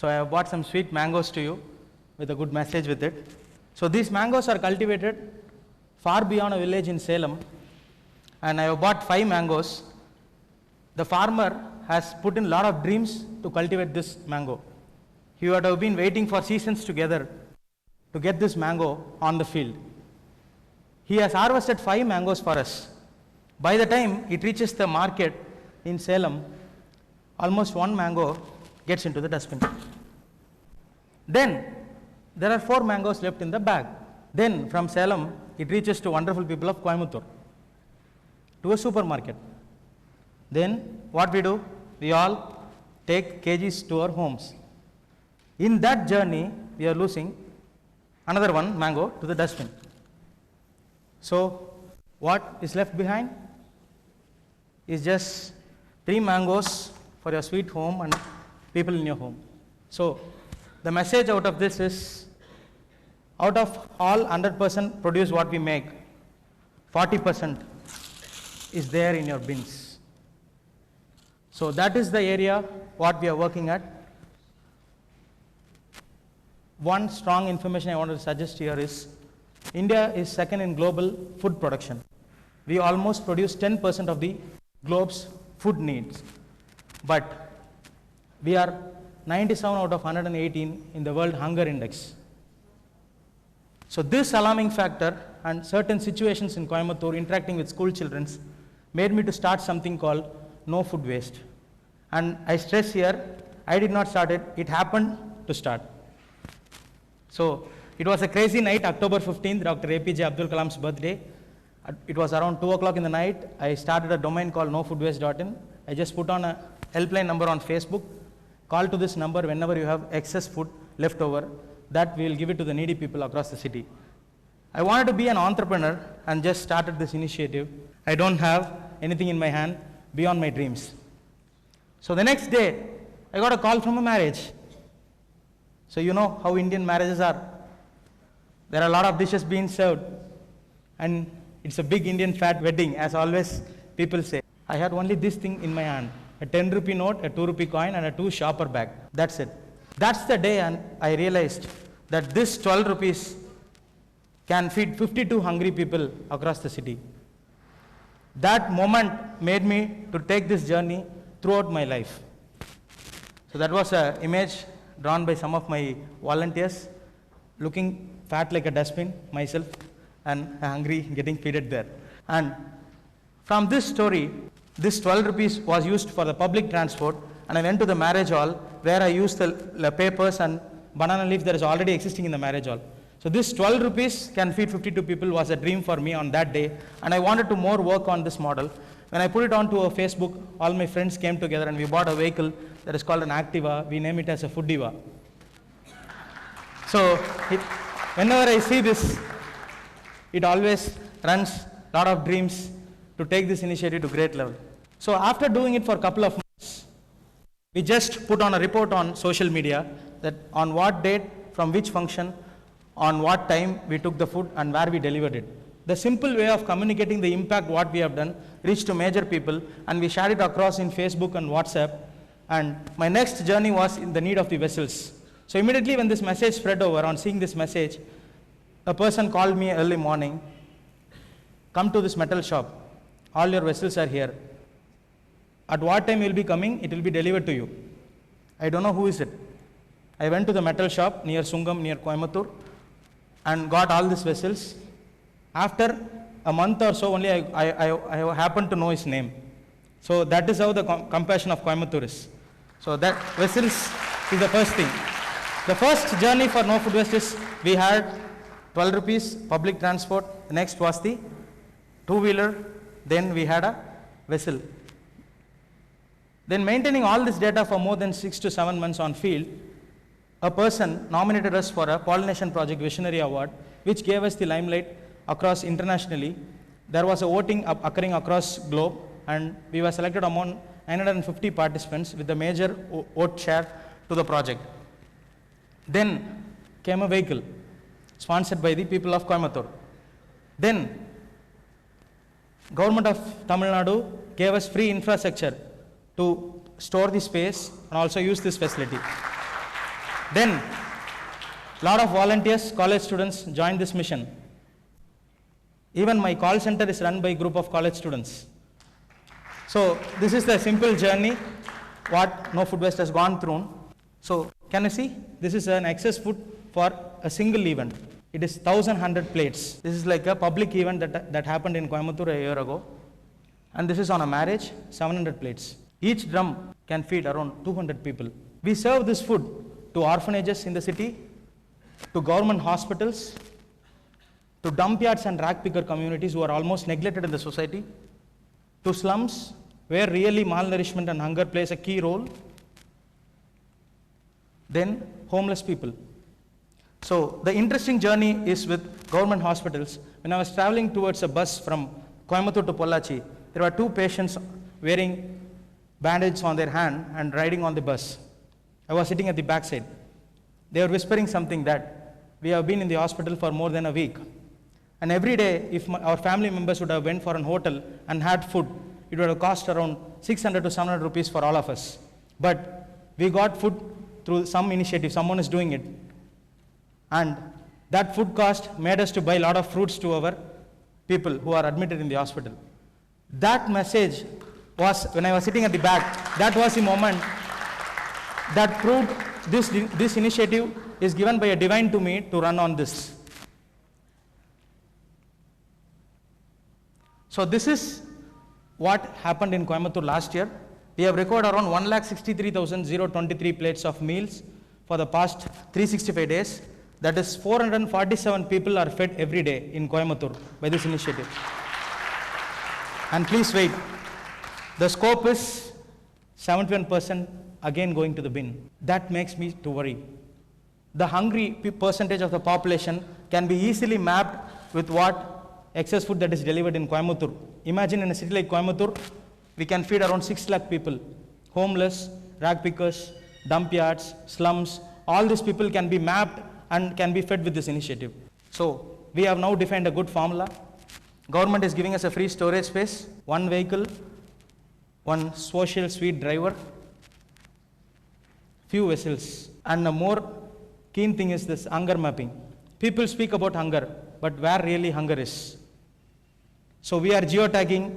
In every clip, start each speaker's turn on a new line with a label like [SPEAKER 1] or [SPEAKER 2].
[SPEAKER 1] So I have bought some sweet mangoes to you with a good message with it. So these mangoes are cultivated far beyond a village in Salem, and I have bought 5 mangoes. The farmer has put in a lot of dreams to cultivate this mango. He would have been waiting for seasons together to get this mango on the field. He has harvested 5 mangoes for us. By the time it reaches the market in Salem, almost 1 mango gets into the dustbin. Then there are 4 mangoes left in the bag. Then from Salem, it reaches to wonderful people of Coimbatore, to a supermarket. Then what we do? We all take kgs to our homes. In that journey, we are losing another 1 mango to the dustbin. So what is left behind is just 3 mangoes for your sweet home and people in your home. So the message out of this is, out of all 100% produce what we make, 40% is there in your bins. So that is the area what we are working at. One strong information I want to suggest here is, India is second in global food production. We almost produce 10% of the globe's food needs, but we are 97 out of 118 in the World Hunger Index. So this alarming factor and certain situations in Coimbatore interacting with school children made me to start something called No Food Waste. And I stress here, I did not start it, it happened to start. So it was a crazy night, October 15th, Dr. APJ Abdul Kalam's birthday. It was around 2 o'clock in the night. I started a domain called nofoodwaste.in. I just put on a helpline number on Facebook. Call to this number whenever you have excess food left over, that we will give it to the needy people across the city. I wanted to be an entrepreneur and just started this initiative. I don't have anything in my hand beyond my dreams. So the next day, I got a call from a marriage. So you know how Indian marriages are. There are a lot of dishes being served, and it's a big Indian fat wedding, as always people say. I had only this thing in my hand, a 10 rupee note, a 2 rupee coin, and a 2 shopper bag. That's it. That's the day and I realized that this 12 rupees can feed 52 hungry people across the city. That moment made me to take this journey throughout my life. So that was an image drawn by some of my volunteers, looking fat like a dustbin, myself, and hungry, getting feeded there. And from this story, this 12 rupees was used for the public transport, and I went to the marriage hall where I used the papers and banana leaf that is already existing in the marriage hall. So this 12 rupees can feed 52 people was a dream for me on that day, and I wanted to more work on this model. When I put it onto a Facebook, all my friends came together and we bought a vehicle that is called an Activa. We name it as a Food Diva. So whenever I see this, it always runs a lot of dreams to take this initiative to great level. So after doing it for a couple of months, we just put on a report on social media that on what date, from which function, on what time we took the food and where we delivered it. The simple way of communicating the impact what we have done reached to major people, and we shared it across in Facebook and WhatsApp. And my next journey was in the need of the vessels. So immediately when this message spread over, on seeing this message, a person called me early morning, come to this metal shop, all your vessels are here. At what time you will be coming, it will be delivered to you. I don't know who is it. I went to the metal shop near Sungam, near Coimbatore, and got all these vessels. After a month or so only, I happened to know his name. So that is how the compassion of Coimbatore is. So that vessels is the first thing. The first journey for No Food Waste is, we had 12 rupees public transport. The next was the two-wheeler. Then we had a vessel. Then maintaining all this data for more than 6 to 7 months on field, a person nominated us for a Pollination Project Visionary Award, which gave us the limelight across internationally. There was a voting occurring across globe, and we were selected among 950 participants with a major vote share to the project. Then came a vehicle sponsored by the people of Coimbatore. Then Government of Tamil Nadu gave us free infrastructure to store the space and also use this facility. Then, lot of volunteers, college students joined this mission. Even my call center is run by a group of college students. So this is the simple journey what No Food Waste has gone through. So can you see? This is an excess food for a single event. It is 1,100 plates. This is like a public event that happened in Coimbatore a year ago. And this is on a marriage, 700 plates. Each drum can feed around 200 people. We serve this food to orphanages in the city, to government hospitals, to dump yards and rag picker communities who are almost neglected in the society, to slums where really malnourishment and hunger plays a key role, then homeless people. So the interesting journey is with government hospitals. When I was traveling towards a bus from Coimbatore to Pollachi, there were two patients wearing bandages on their hand and riding on the bus. I was sitting at the back side. They were whispering something that we have been in the hospital for more than a week. And every day, if our family members would have went for an hotel and had food, it would have cost around 600 to 700 rupees for all of us. But we got food through some initiative, someone is doing it. And that food cost made us to buy a lot of fruits to our people who are admitted in the hospital. That message was, when I was sitting at the back, that was the moment that proved this initiative is given by a divine to me to run on this. So this is what happened in Coimbatore last year. We have recorded around 1,63,023 plates of meals for the past 365 days. That is 447 people are fed every day in Coimbatore by this initiative. And please wait, the scope is 71% again going to the bin. That makes me to worry. The hungry percentage of the population can be easily mapped with what excess food that is delivered in Coimbatore. Imagine in a city like Coimbatore, we can feed around 6 lakh people. Homeless, rag pickers, dump yards, slums, all these people can be mapped and can be fed with this initiative. So we have now defined a good formula. Government is giving us a free storage space, 1 vehicle, 1 social suite driver, few vessels. And the more keen thing is this hunger mapping. People speak about hunger, but where really hunger is. So we are geotagging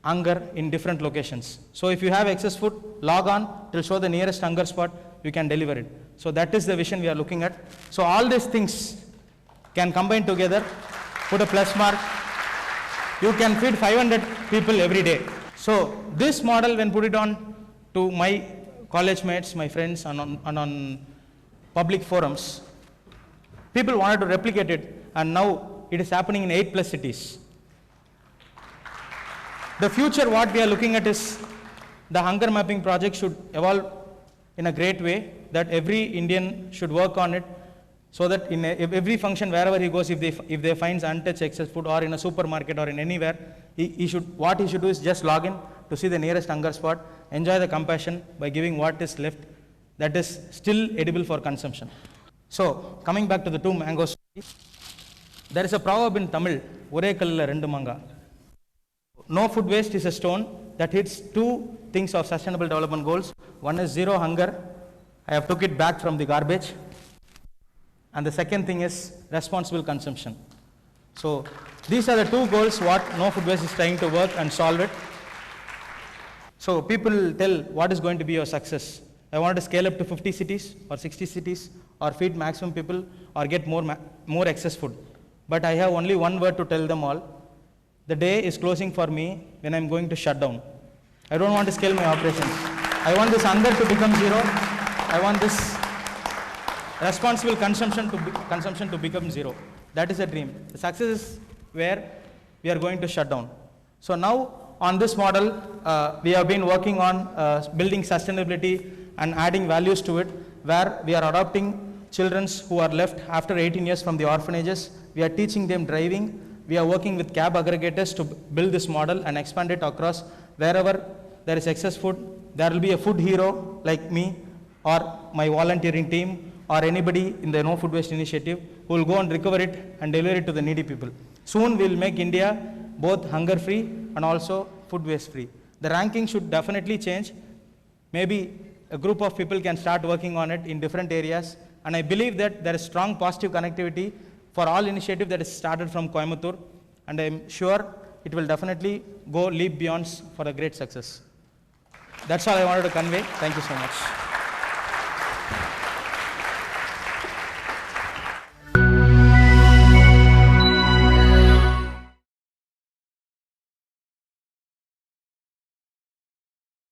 [SPEAKER 1] hunger in different locations. So if you have excess food, log on, it will show the nearest hunger spot, you can deliver it. So that is the vision we are looking at. So all these things can combine together, put a plus mark. You can feed 500 people every day. So this model, when put it on to my college mates, my friends, and on public forums, people wanted to replicate it, and now it is happening in 8+ cities. The future, what we are looking at is the hunger mapping project should evolve in a great way, that every Indian should work on it, so that in every function, wherever he goes, if they find untouched excess food, or in a supermarket or in anywhere, what he should do is just log in to see the nearest hunger spot, enjoy the compassion by giving what is left that is still edible for consumption. So coming back to the 2 mangoes, there is a proverb in Tamil, Ore kallila rendu manga. No food waste is a stone that hits 2 things of sustainable development goals. One is zero hunger. I have took it back from the garbage. And the second thing is responsible consumption. So these are the 2 goals what No Food Waste is trying to work and solve it. So people tell what is going to be your success. I want to scale up to 50 cities or 60 cities, or feed maximum people, or get more excess food. But I have only one word to tell them all. The day is closing for me when I'm going to shut down. I don't want to scale my operations. I want this hunger to become zero. I want this responsible consumption to become zero. That is a dream. The success is where we are going to shut down. So now on this model, we have been working on building sustainability and adding values to it, where we are adopting children who are left after 18 years from the orphanages. We are teaching them driving. We are working with cab aggregators to build this model and expand it across wherever there is excess food. There will be a food hero like me, or my volunteering team, or anybody in the No Food Waste initiative who will go and recover it and deliver it to the needy people. Soon we will make India both hunger free and also food waste free. The ranking should definitely change. Maybe a group of people can start working on it in different areas. And I believe that there is strong positive connectivity for all initiative that is started from Coimbatore. And I'm sure it will definitely go leap beyond for a great success. That's all I wanted to convey. Thank you so much.